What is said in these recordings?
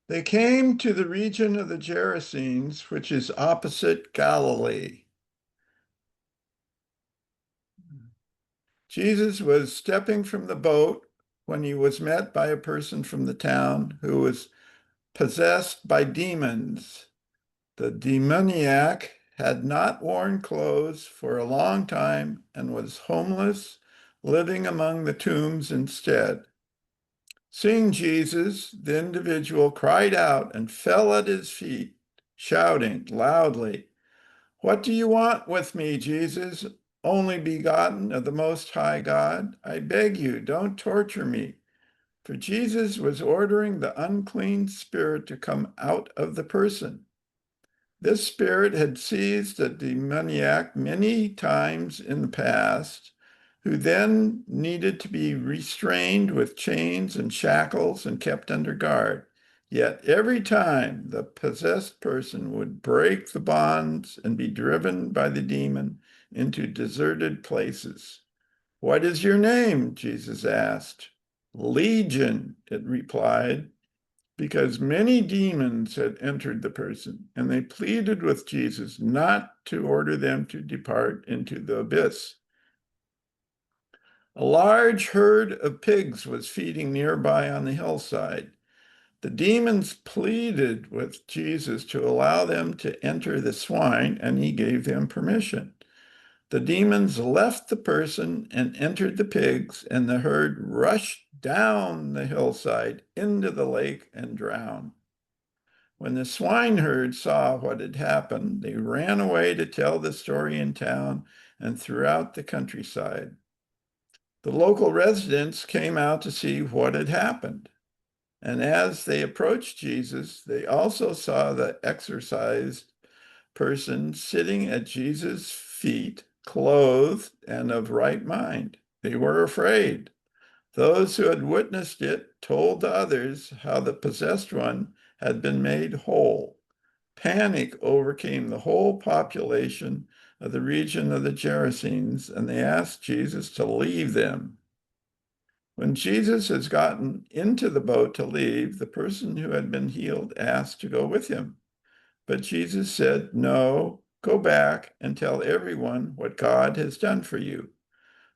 They came to the region of the Gerasenes, which is opposite Galilee. Jesus was stepping from the boat when he was met by a person from the town who was possessed by demons. The demoniac had not worn clothes for a long time and was homeless, living among the tombs instead. Seeing Jesus, the individual cried out and fell at his feet, shouting loudly, "What do you want with me, Jesus, only begotten of the Most High God? I beg you, don't torture me." For Jesus was ordering the unclean spirit to come out of the person. This spirit had seized a demoniac many times in the past, who then needed to be restrained with chains and shackles and kept under guard. Yet every time the possessed person would break the bonds and be driven by the demon into deserted places. "What is your name?" Jesus asked. "Legion," it replied, because many demons had entered the person, and they pleaded with Jesus not to order them to depart into the abyss. A large herd of pigs was feeding nearby on the hillside. The demons pleaded with Jesus to allow them to enter the swine, and he gave them permission. The demons left the person and entered the pigs, and the herd rushed down the hillside into the lake and drowned. When the swineherd saw what had happened, they ran away to tell the story in town and throughout the countryside. The local residents came out to see what had happened. And as they approached Jesus, they also saw the exorcised person sitting at Jesus' feet, clothed and of right mind. They were afraid. Those who had witnessed it told the others how the possessed one had been made whole. Panic overcame the whole population of the region of the Gerasenes, and they asked Jesus to leave them. When Jesus has gotten into the boat to leave, the person who had been healed asked to go with him. But Jesus said, "No, go back and tell everyone what God has done for you."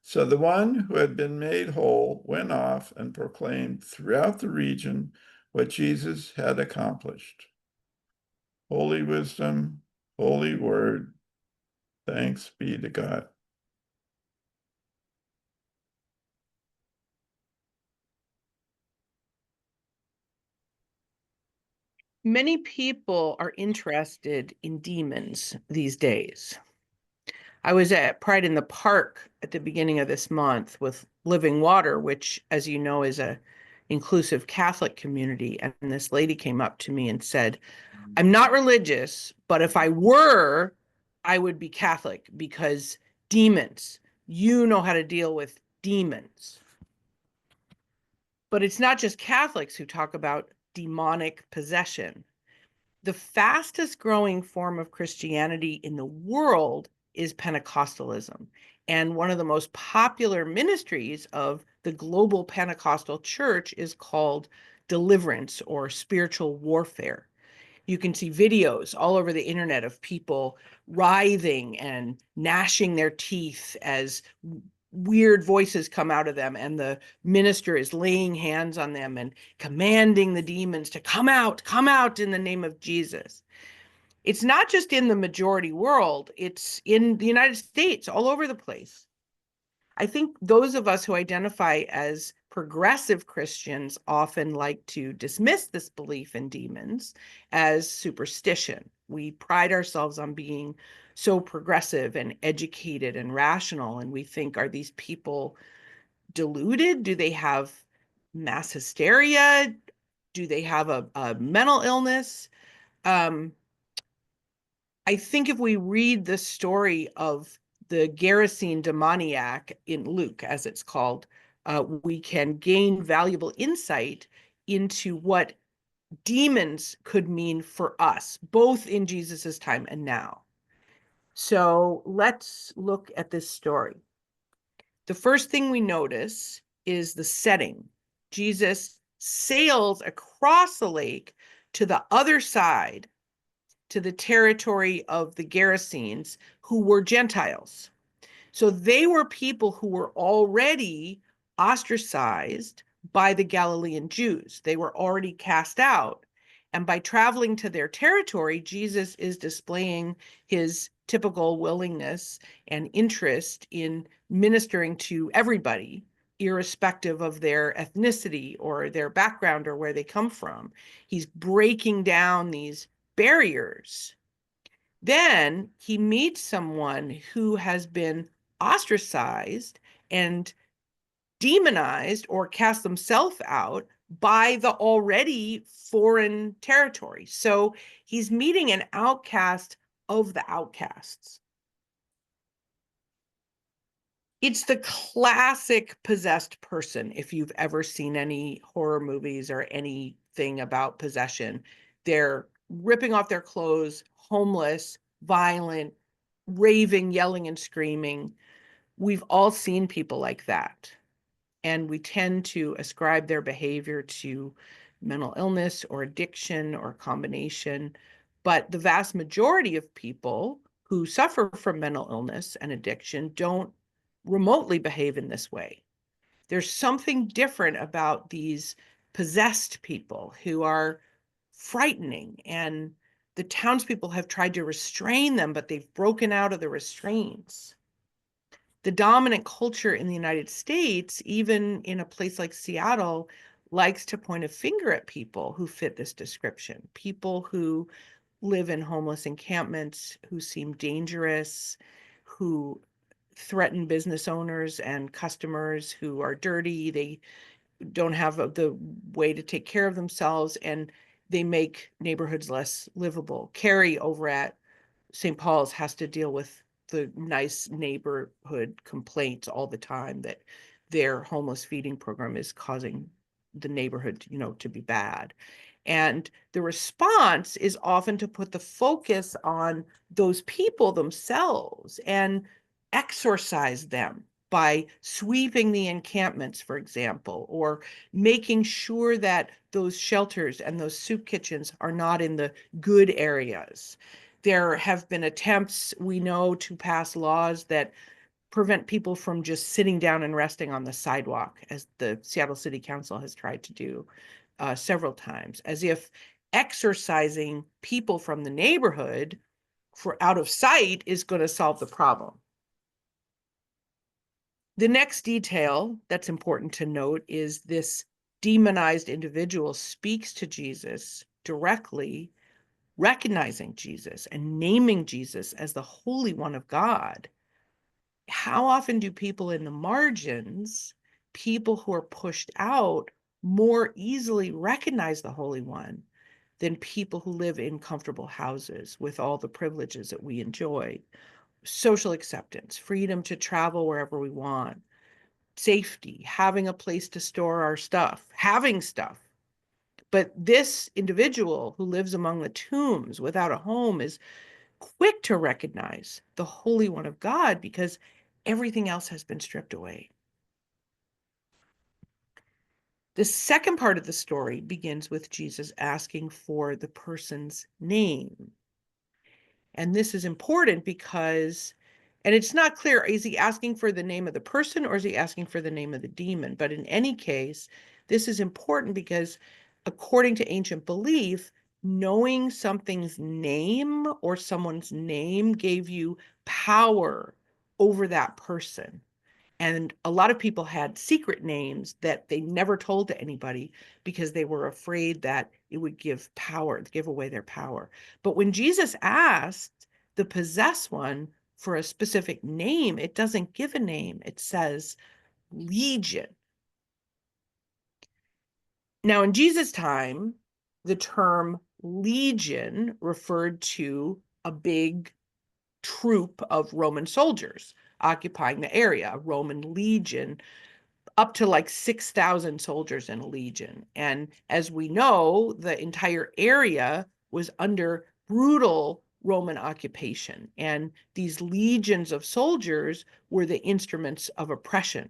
So the one who had been made whole went off and proclaimed throughout the region what Jesus had accomplished. Holy wisdom, holy word, thanks be to God. Many people are interested in demons these days. I was at Pride in the Park at the beginning of this month with Living Water, which, as you know, is a inclusive Catholic community. And this lady came up to me and said, "I'm not religious, but if I were, I would be Catholic because demons, you know how to deal with demons." But it's not just Catholics who talk about demonic possession. The fastest growing form of Christianity in the world is Pentecostalism. And one of the most popular ministries of the global Pentecostal church is called deliverance or spiritual warfare. You can see videos all over the internet of people writhing and gnashing their teeth as weird voices come out of them, and the minister is laying hands on them and commanding the demons to come out in the name of Jesus. It's not just in the majority world, it's in the United States, all over the place. I think those of us who identify as progressive Christians often like to dismiss this belief in demons as superstition. We pride ourselves on being so progressive and educated and rational, and we think, are these people deluded? Do they have mass hysteria? Do they have a mental illness? Um, I think if we read the story of the Gerasene demoniac in Luke, as it's called, we can gain valuable insight into what demons could mean for us, both in Jesus's time and now. So let's look at this story. The first thing we notice is the setting. Jesus sails across the lake to the other side, to the territory of the Gerasenes, who were Gentiles. So they were people who were already ostracized by the Galilean Jews. They were already cast out. And by traveling to their territory, Jesus is displaying his typical willingness and interest in ministering to everybody, irrespective of their ethnicity or their background or where they come from. He's breaking down these barriers. Then he meets someone who has been ostracized and demonized or cast themselves out by the already foreign territory. So he's meeting an outcast of the outcasts. It's the classic possessed person. If you've ever seen any horror movies or anything about possession, they're ripping off their clothes, homeless, violent, raving, yelling, and screaming. We've all seen people like that. And we tend to ascribe their behavior to mental illness or addiction or combination. But the vast majority of people who suffer from mental illness and addiction don't remotely behave in this way. There's something different about these possessed people who are frightening, and the townspeople have tried to restrain them, but they've broken out of the restraints. The dominant culture in the United States, even in a place like Seattle, likes to point a finger at people who fit this description, people who live in homeless encampments, who seem dangerous, who threaten business owners and customers, who are dirty, they don't have the way to take care of themselves, and they make neighborhoods less livable. Carrie over at St. Paul's has to deal with the nice neighborhood complaints all the time that their homeless feeding program is causing the neighborhood, to be bad. And the response is often to put the focus on those people themselves and exorcise them by sweeping the encampments, for example, or making sure that those shelters and those soup kitchens are not in the good areas. There have been attempts, we know, to pass laws that prevent people from just sitting down and resting on the sidewalk, as the Seattle City Council has tried to do several times, as if exorcising people from the neighborhood for out of sight is going to solve the problem. The next detail that's important to note is this demonized individual speaks to Jesus directly, recognizing Jesus and naming Jesus as the Holy One of God. How often do people in the margins, people who are pushed out, more easily recognize the Holy One than people who live in comfortable houses with all the privileges that we enjoy? Social acceptance, freedom to travel wherever we want, safety, having a place to store our stuff, having stuff. But this individual who lives among the tombs without a home is quick to recognize the Holy One of God because everything else has been stripped away. The second part of the story begins with Jesus asking for the person's name. And this is important because, and it's not clear, is he asking for the name of the person or is he asking for the name of the demon? But in any case, this is important because according to ancient belief, knowing something's name or someone's name gave you power over that person. And a lot of people had secret names that they never told to anybody because they were afraid that it would give power, give away their power. But when Jesus asked the possessed one for a specific name, it doesn't give a name. It says Legion. Now, in Jesus' time, the term legion referred to a big troop of Roman soldiers occupying the area. A Roman legion, up to like 6,000 soldiers in a legion. And as we know, the entire area was under brutal Roman occupation. And these legions of soldiers were the instruments of oppression.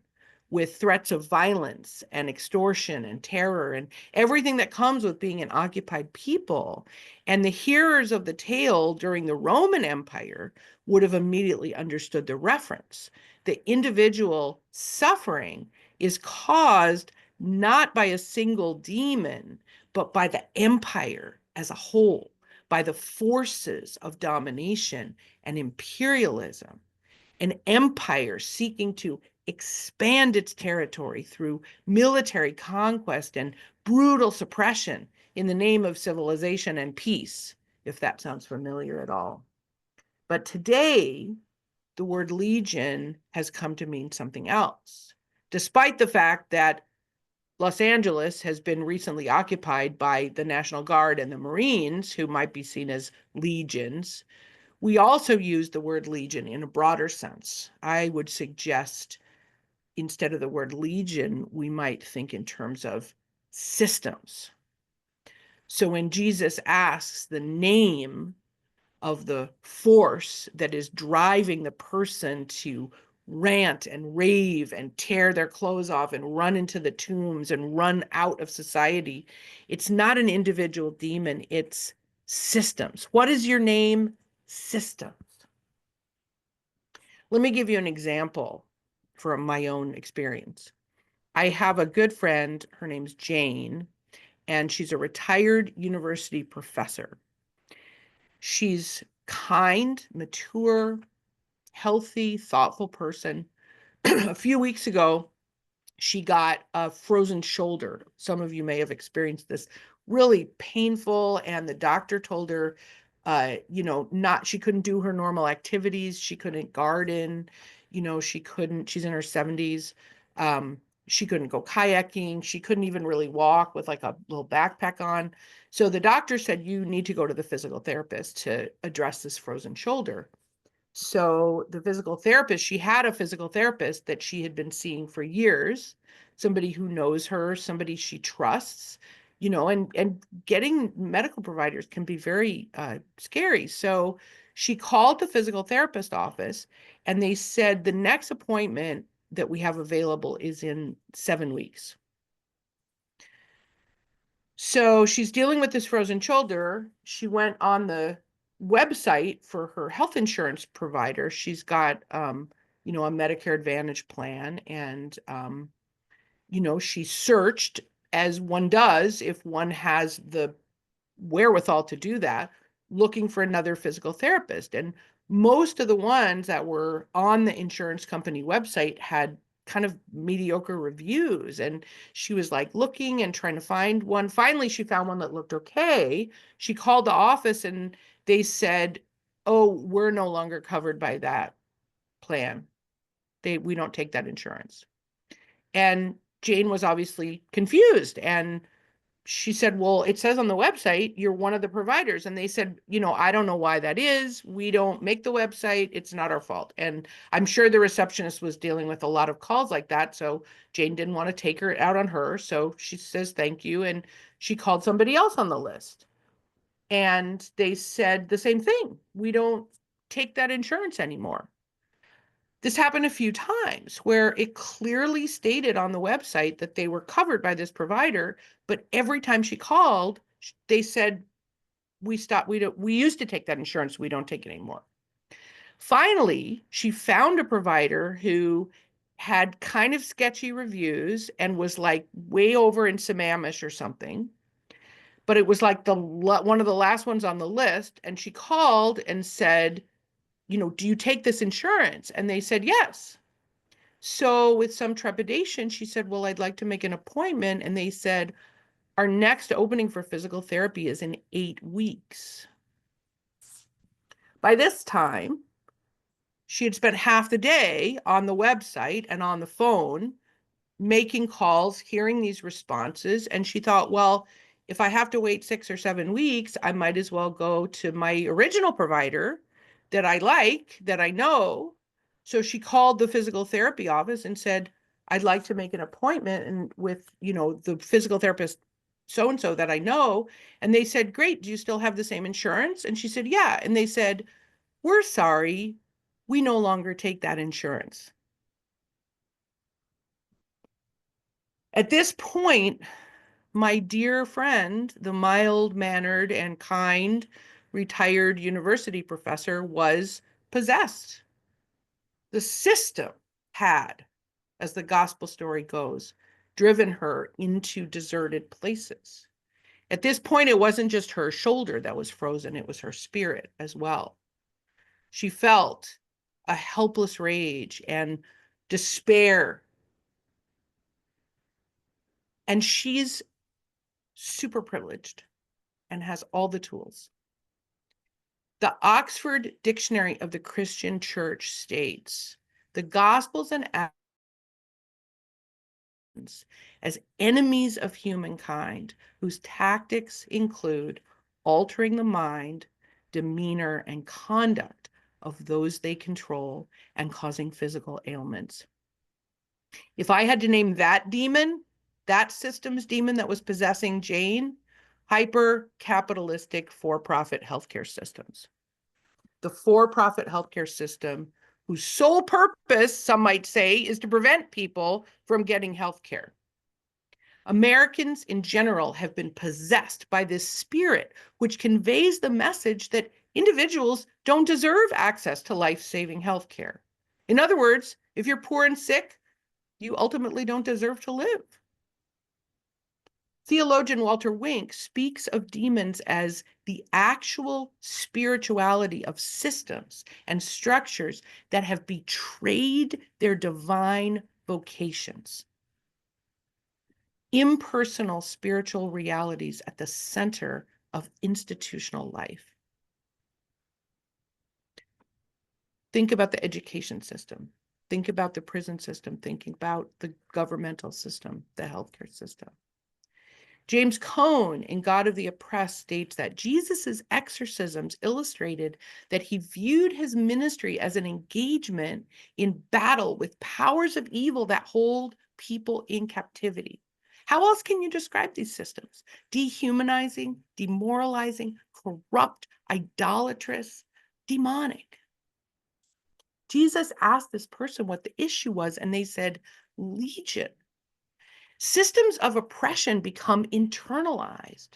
with threats of violence and extortion and terror and everything that comes with being an occupied people. And the hearers of the tale during the Roman Empire would have immediately understood the reference. The individual suffering is caused not by a single demon, but by the empire as a whole, by the forces of domination and imperialism. An empire seeking to expand its territory through military conquest and brutal suppression in the name of civilization and peace, if that sounds familiar at all. But today, the word legion has come to mean something else, despite the fact that Los Angeles has been recently occupied by the National Guard and the Marines, who might be seen as legions. We also use the word legion in a broader sense. I would suggest instead of the word legion, we might think in terms of systems. So when Jesus asks the name of the force that is driving the person to rant and rave and tear their clothes off and run into the tombs and run out of society, it's not an individual demon, it's systems. What is your name? Systems. Let me give you an example from my own experience. I have a good friend, her name's Jane, and she's a retired university professor. She's kind, mature, healthy, thoughtful person. A few weeks ago, she got a frozen shoulder. Some of you may have experienced this, really painful. And the doctor told her, she couldn't do her normal activities. She couldn't garden, she's in her 70s. She couldn't go kayaking. She couldn't even really walk with like a little backpack on. So the doctor said, you need to go to the physical therapist to address this frozen shoulder. So the physical therapist, she had a physical therapist that she had been seeing for years, somebody who knows her, somebody she trusts, and getting medical providers can be very scary. So she called the physical therapist office and they said the next appointment that we have available is in 7 weeks. So she's dealing with this frozen shoulder. She went on the website for her health insurance provider. She's got, a Medicare Advantage plan. And, she searched, as one does if one has the wherewithal to do that, looking for another physical therapist. And most of the ones that were on the insurance company website had kind of mediocre reviews. And she was like looking and trying to find one. Finally, she found one that looked okay. She called the office and they said, oh, we're no longer covered by that plan. We don't take that insurance. And Jane was obviously confused. And she said, well, it says on the website, you're one of the providers. And they said, I don't know why that is. We don't make the website. It's not our fault. And I'm sure the receptionist was dealing with a lot of calls like that. So Jane didn't want to take her out on her. So she says, thank you. And she called somebody else on the list. And they said the same thing. We don't take that insurance anymore. This happened a few times where it clearly stated on the website that they were covered by this provider, but every time she called, they said, we used to take that insurance, we don't take it anymore. Finally, she found a provider who had kind of sketchy reviews and was like way over in Sammamish or something. But it was like one of the last ones on the list. And she called and said, do you take this insurance? And they said, yes. So with some trepidation, she said, well, I'd like to make an appointment. And they said, our next opening for physical therapy is in 8 weeks. By this time, she had spent half the day on the website and on the phone making calls, hearing these responses. And she thought, well, if I have to wait 6 or 7 weeks, I might as well go to my original provider that I like, that I know. So she called the physical therapy office and said, I'd like to make an appointment and with, the physical therapist so-and-so that I know. And they said, great, do you still have the same insurance? And she said, yeah. And they said, we're sorry, we no longer take that insurance. At this point, my dear friend, the mild-mannered and kind retired university professor, was possessed. The system had, as the gospel story goes, driven her into deserted places. At this point, it wasn't just her shoulder that was frozen, it was her spirit as well. She felt a helpless rage and despair. And she's super privileged and has all the tools. The Oxford Dictionary of the Christian Church states, the Gospels and Acts as enemies of humankind, whose tactics include altering the mind, demeanor, and conduct of those they control and causing physical ailments. If I had to name that demon, that system's demon that was possessing Jane, hyper-capitalistic for-profit healthcare systems. The for-profit healthcare system whose sole purpose, some might say, is to prevent people from getting healthcare. Americans in general have been possessed by this spirit, which conveys the message that individuals don't deserve access to life-saving healthcare. In other words, if you're poor and sick, you ultimately don't deserve to live. Theologian Walter Wink speaks of demons as the actual spirituality of systems and structures that have betrayed their divine vocations. Impersonal spiritual realities at the center of institutional life. Think about the education system. Think about the prison system. Think about the governmental system, the healthcare system. James Cone in God of the Oppressed states that Jesus's exorcisms illustrated that he viewed his ministry as an engagement in battle with powers of evil that hold people in captivity. How else can you describe these systems? Dehumanizing, demoralizing, corrupt, idolatrous, demonic. Jesus asked this person what the issue was, and they said, legion. Systems of oppression become internalized,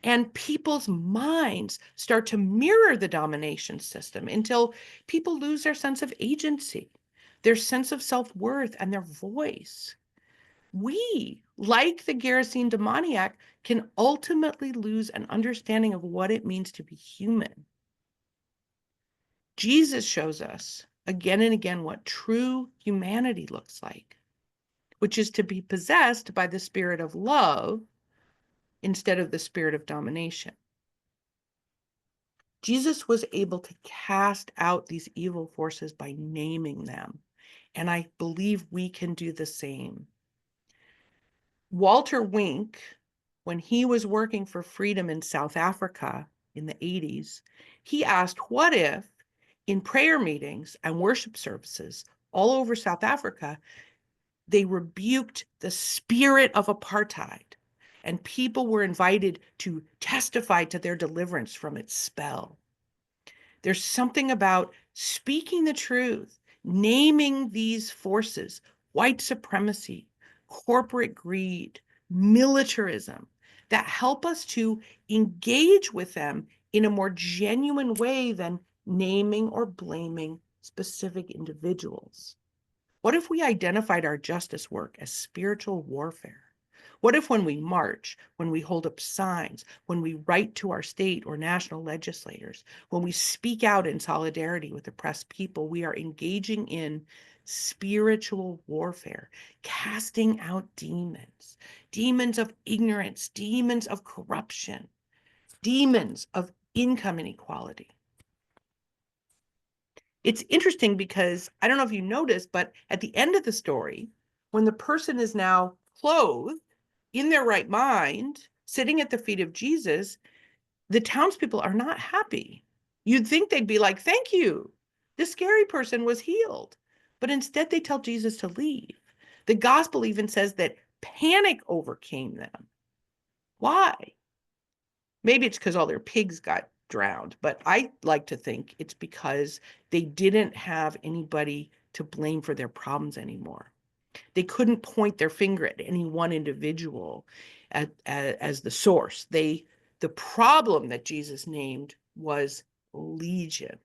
and people's minds start to mirror the domination system until people lose their sense of agency, their sense of self-worth, and their voice. We, like the Gerasene demoniac, can ultimately lose an understanding of what it means to be human. Jesus shows us again and again what true humanity looks like, which is to be possessed by the spirit of love instead of the spirit of domination. Jesus was able to cast out these evil forces by naming them, and I believe we can do the same. Walter Wink, when he was working for freedom in South Africa in the 80s, he asked, what if in prayer meetings and worship services all over South Africa, they rebuked the spirit of apartheid, and people were invited to testify to their deliverance from its spell. There's something about speaking the truth, naming these forces, white supremacy, corporate greed, militarism, that help us to engage with them in a more genuine way than naming or blaming specific individuals. What if we identified our justice work as spiritual warfare? What if when we march, when we hold up signs, when we write to our state or national legislators, when we speak out in solidarity with oppressed people, we are engaging in spiritual warfare, casting out demons, demons of ignorance, demons of corruption, demons of income inequality. It's interesting because I don't know if you noticed, but at the end of the story, when the person is now clothed in their right mind, sitting at the feet of Jesus, the townspeople are not happy. You'd think they'd be like, thank you. This scary person was healed. But instead, they tell Jesus to leave. The gospel even says that panic overcame them. Why? Maybe it's because all their pigs got drowned, but I like to think it's because they didn't have anybody to blame for their problems anymore. They couldn't point their finger at any one individual as the source. The problem that Jesus named was legion.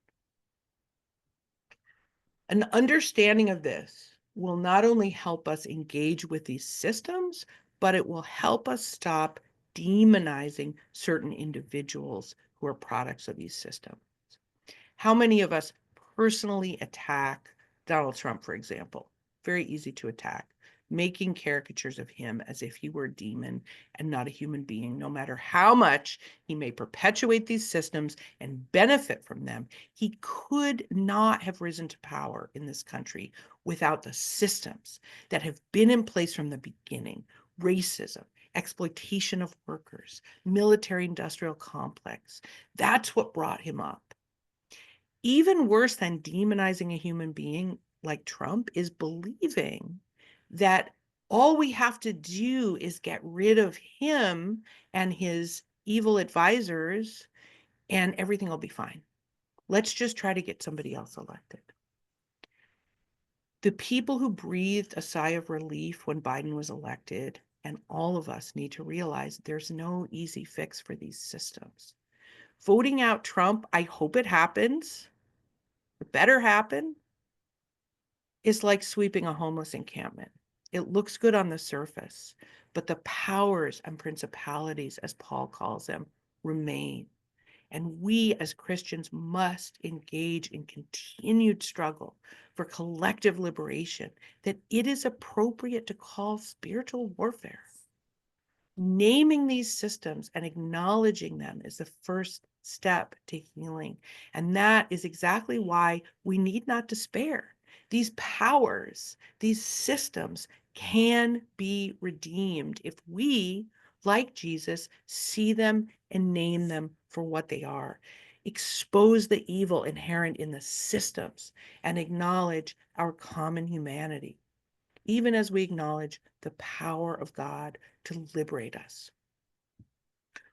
An understanding of this will not only help us engage with these systems, but it will help us stop demonizing certain individuals who are products of these systems. How many of us personally attack Donald Trump, for example? Very easy to attack, making caricatures of him as if he were a demon and not a human being. No matter how much he may perpetuate these systems and benefit from them, he could not have risen to power in this country without the systems that have been in place from the beginning: racism, exploitation of workers, military-industrial complex. That's what brought him up. Even worse than demonizing a human being like Trump is believing that all we have to do is get rid of him and his evil advisors and everything will be fine. Let's just try to get somebody else elected. The people who breathed a sigh of relief when Biden was elected, and all of us, need to realize there's no easy fix for these systems. Voting out Trump, I hope it happens. It better happen. Is like sweeping a homeless encampment. It looks good on the surface, but the powers and principalities, as Paul calls them, remain. And we as Christians must engage in continued struggle for collective liberation that it is appropriate to call spiritual warfare. Naming these systems and acknowledging them is the first step to healing. And that is exactly why we need not despair. These powers, these systems can be redeemed if we, like Jesus, see them and name them for what they are. Expose the evil inherent in the systems and acknowledge our common humanity, even as we acknowledge the power of God to liberate us.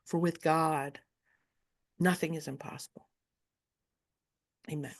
For with God, nothing is impossible. Amen.